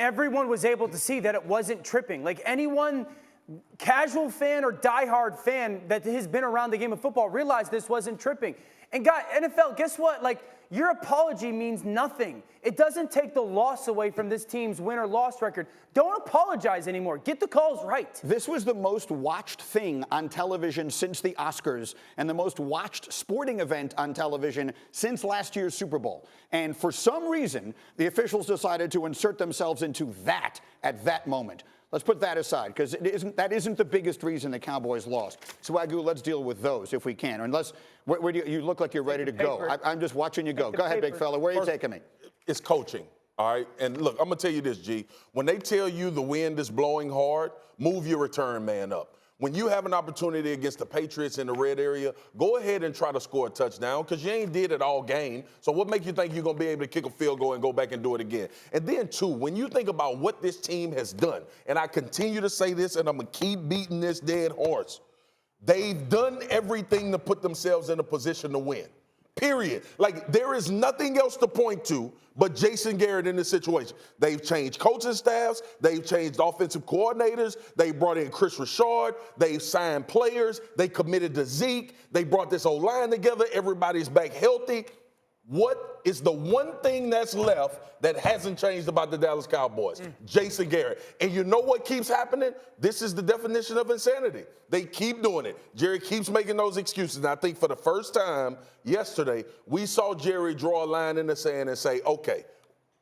everyone was able to see that it wasn't tripping. Like anyone, casual fan or diehard fan that has been around the game of football realized this wasn't tripping. And God, NFL, guess what? Like, your apology means nothing. It doesn't take the loss away from this team's win or loss record. Don't apologize anymore. Get the calls right. This was the most watched thing on television since the Oscars and the most watched sporting event on television since last year's Super Bowl. And for some reason, the officials decided to insert themselves into that at that moment. Let's put that aside, because that isn't the biggest reason the Cowboys lost. So, Wagyu, let's deal with those if we can. Unless, where do you look like you're ready to go. I'm just watching you go. Go ahead, big fella. Where are you taking me? It's coaching, all right? And look, I'm going to tell you this, G. When they tell you the wind is blowing hard, move your return man up. When you have an opportunity against the Patriots in the red area, go ahead and try to score a touchdown because you ain't did it all game. So what makes you think you're going to be able to kick a field goal and go back and do it again? And then, too, when you think about what this team has done, and I continue to say this and I'm going to keep beating this dead horse, they've done everything to put themselves in a position to win. Period. Like, there is nothing else to point to but Jason Garrett in this situation. They've changed coaching staffs. They've changed offensive coordinators. They brought in Chris Richard. They've signed players. They committed to Zeke. They brought this O-line together. Everybody's back healthy. What is the one thing that's left that hasn't changed about the Dallas Cowboys? Jason Garrett. And you know what keeps happening? This is the definition of insanity. They keep doing it. Jerry keeps making those excuses. And I think for the first time yesterday, we saw Jerry draw a line in the sand and say, okay,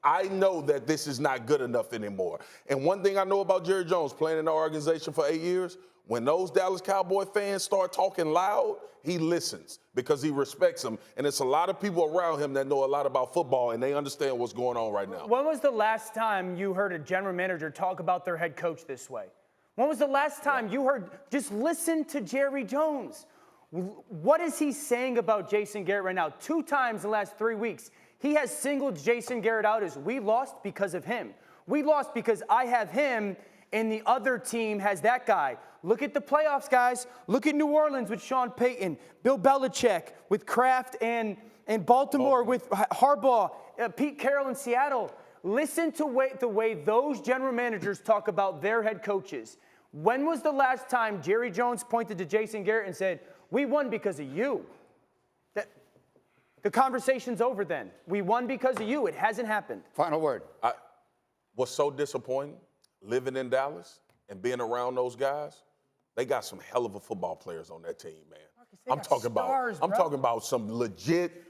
I know that this is not good enough anymore. And one thing I know about Jerry Jones, playing in our organization for 8 years, when those Dallas Cowboy fans start talking loud, he listens because he respects them. And it's a lot of people around him that know a lot about football, and they understand what's going on right now. When was the last time you heard a general manager talk about their head coach this way? When was the last time you heard, just listen to Jerry Jones? What is he saying about Jason Garrett right now? 2 times in the last 3 weeks, he has singled Jason Garrett out as we lost because of him. We lost because I have him and the other team has that guy. Look at the playoffs, guys. Look at New Orleans with Sean Payton, Bill Belichick with Kraft and Baltimore with Harbaugh, Pete Carroll in Seattle. Listen to the way those general managers talk about their head coaches. When was the last time Jerry Jones pointed to Jason Garrett and said, we won because of you? The conversation's over then. We won because of you. It hasn't happened. Final word. What's so disappointing, living in Dallas and being around those guys, they got some hell of a football players on that team, man. I'm talking about some legit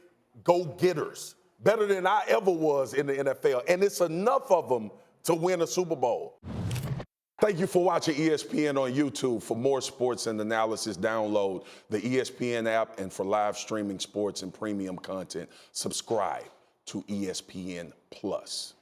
go-getters, better than I ever was in the NFL, and it's enough of them to win a Super Bowl. Thank you for watching ESPN on YouTube. For more sports and analysis, download the ESPN app, and for live streaming sports and premium content, subscribe to ESPN Plus.